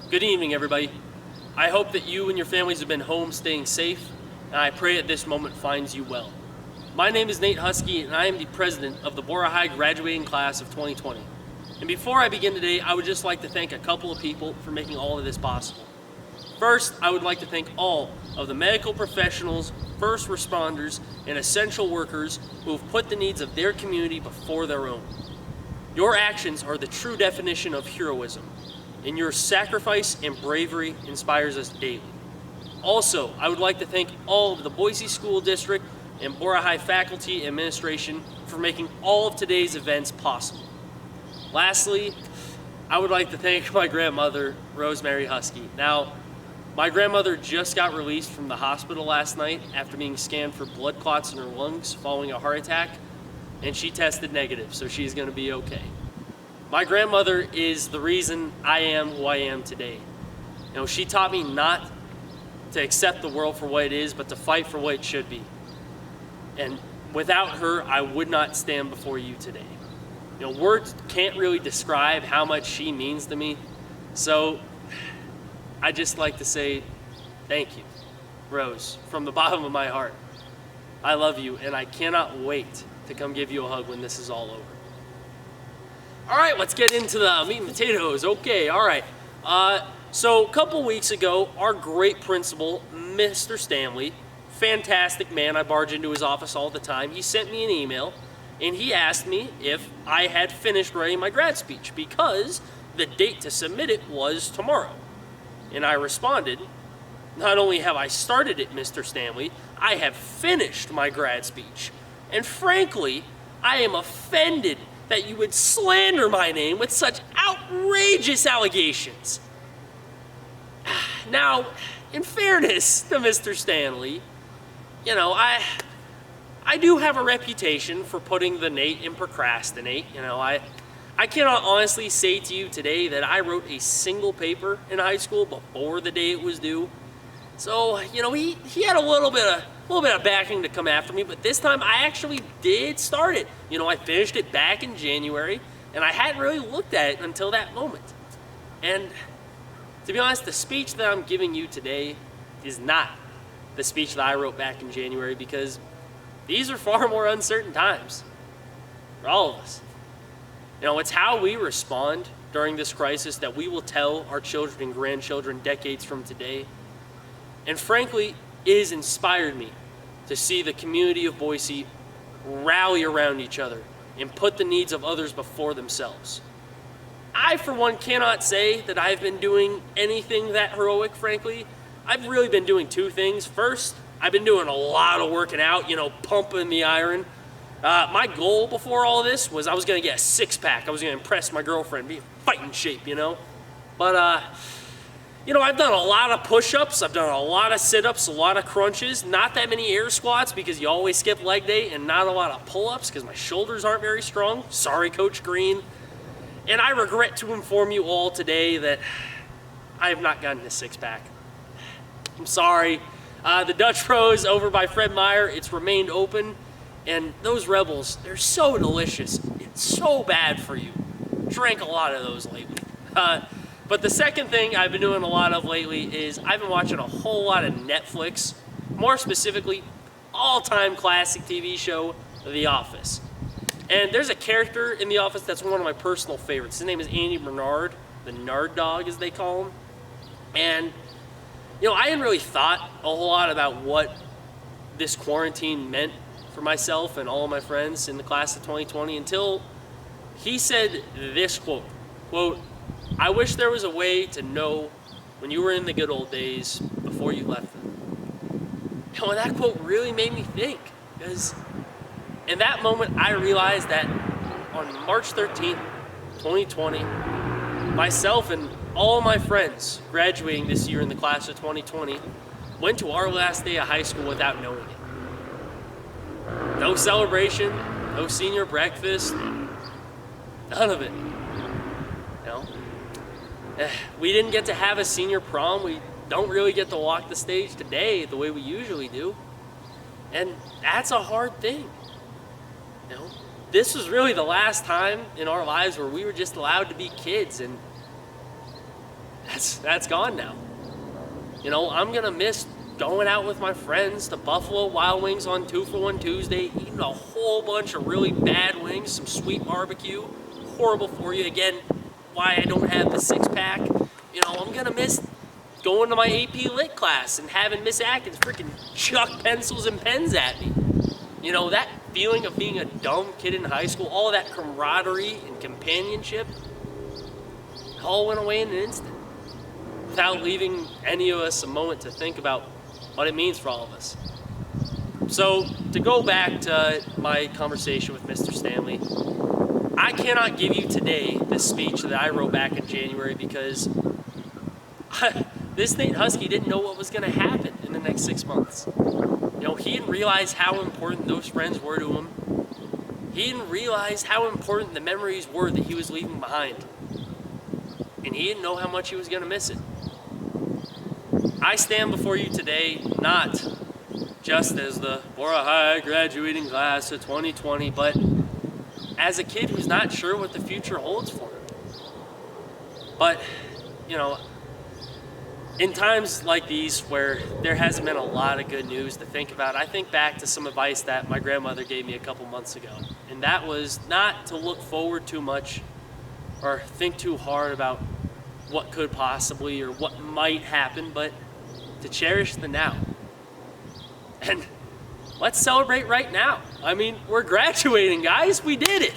Good evening, everybody. I hope that you and your families have been home staying safe, and I pray that this moment finds you well. My name is Nate Huskey, and I am the president of the Borah High graduating class of 2020. And before I begin today, I would just like to thank a couple of people for making all of this possible. First, I would like to thank all of the medical professionals, first responders, and essential workers who have put the needs of their community before their own. Your actions are the true definition of heroism, and your sacrifice and bravery inspires us daily. Also, I would like to thank all of the Boise School District and Borah High faculty and administration for making all of today's events possible. Lastly, I would like to thank my grandmother, Rosemary Huskey. Now, my grandmother just got released from the hospital last night after being scanned for blood clots in her lungs following a heart attack, and she tested negative, so she's going to be okay. My grandmother is the reason I am who I am today. She taught me not to accept the world for what it is, but to fight for what it should be. And without her, I would not stand before you today. Words can't really describe how much she means to me. So I just like to say thank you, Rose, from the bottom of my heart. I love you, and I cannot wait to come give you a hug when this is all over. All right, let's get into the meat and potatoes. Okay, all right. So a couple weeks ago, our great principal, Mr. Stanley, fantastic man, I barge into his office all the time, he sent me an email and he asked me if I had finished writing my grad speech because the date to submit it was tomorrow. And I responded, not only have I started it, Mr. Stanley, I have finished my grad speech. And frankly, I am offended that you would slander my name with such outrageous allegations. Now, in fairness to Mr. Stanley, I do have a reputation for putting the Nate in procrastinate. I cannot honestly say to you today that I wrote a single paper in high school before the day it was due. So, he had a little bit of backing to come after me, but this time I actually did start it. I finished it back in January, and I hadn't really looked at it until that moment. And to be honest, the speech that I'm giving you today is not the speech that I wrote back in January, because these are far more uncertain times for all of us. It's how we respond during this crisis that we will tell our children and grandchildren decades from today. And frankly, it has inspired me to see the community of Boise rally around each other and put the needs of others before themselves. I, for one, cannot say that I've been doing anything that heroic, frankly. I've really been doing two things. First, I've been doing a lot of working out, pumping the iron. My goal before all of this was I was going to get a six-pack. I was going to impress my girlfriend, be in fighting shape, But, I've done a lot of push-ups, I've done a lot of sit-ups, a lot of crunches, not that many air squats because you always skip leg day, and not a lot of pull-ups because my shoulders aren't very strong. Sorry, Coach Green. And I regret to inform you all today that I have not gotten a six-pack. I'm sorry. The Dutch Rose over by Fred Meyer, it's remained open, and those Rebels, they're so delicious. It's so bad for you. Drank a lot of those lately. But the second thing I've been doing a lot of lately is I've been watching a whole lot of Netflix, more specifically, all-time classic TV show, The Office. And there's a character in The Office that's one of my personal favorites. His name is Andy Bernard, the Nard Dog, as they call him. And, I hadn't really thought a whole lot about what this quarantine meant for myself and all of my friends in the class of 2020 until he said this quote, "I wish there was a way to know when you were in the good old days before you left them." And that quote really made me think, because in that moment I realized that on March 13th, 2020, myself and all my friends graduating this year in the class of 2020 went to our last day of high school without knowing it. No celebration, no senior breakfast, none of it. We didn't get to have a senior prom. We don't really get to walk the stage today the way we usually do. And that's a hard thing. This was really the last time in our lives where we were just allowed to be kids, and that's gone now. You know, I'm gonna miss going out with my friends to Buffalo Wild Wings on 2-for-1 Tuesday, eating a whole bunch of really bad wings, some sweet barbecue, horrible for you. Again, why I don't have the 6-pack. You know, I'm gonna miss going to my AP Lit class and having Miss Atkins freaking chuck pencils and pens at me. You know, that feeling of being a dumb kid in high school, all of that camaraderie and companionship, all went away in an instant, without leaving any of us a moment to think about what it means for all of us. So, to go back to my conversation with Mr. Stanley, I cannot give you today this speech that I wrote back in January because this Nate Huskey didn't know what was going to happen in the next 6 months. You know, he didn't realize how important those friends were to him. He didn't realize how important the memories were that he was leaving behind. And he didn't know how much he was going to miss it. I stand before you today not just as the Borah High graduating class of 2020, but as a kid who's not sure what the future holds for him. But, you know, in times like these where there hasn't been a lot of good news to think about, I think back to some advice that my grandmother gave me a couple months ago. And that was not to look forward too much or think too hard about what could possibly or what might happen, but to cherish the now. And let's celebrate right now. I mean, we're graduating, guys. We did it.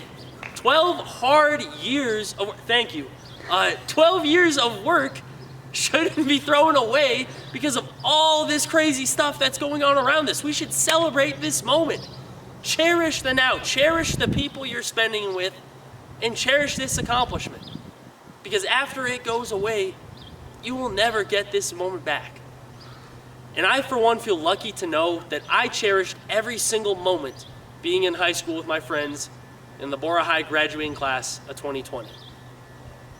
12 hard years of, thank you. 12 years of work shouldn't be thrown away because of all this crazy stuff that's going on around us. We should celebrate this moment. Cherish the now. Cherish the people you're spending with, and cherish this accomplishment. Because after it goes away, you will never get this moment back. And I, for one, feel lucky to know that I cherished every single moment being in high school with my friends in the Borah High graduating class of 2020.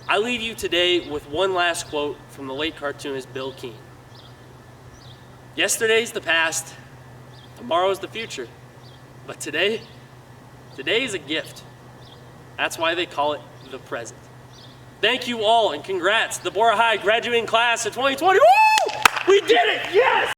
I leave you today with one last quote from the late cartoonist Bill Keane. Yesterday's the past, tomorrow's the future, but today is a gift. That's why they call it the present. Thank you all, and congrats, the Borah High graduating class of 2020. Woo! We did it! Yes!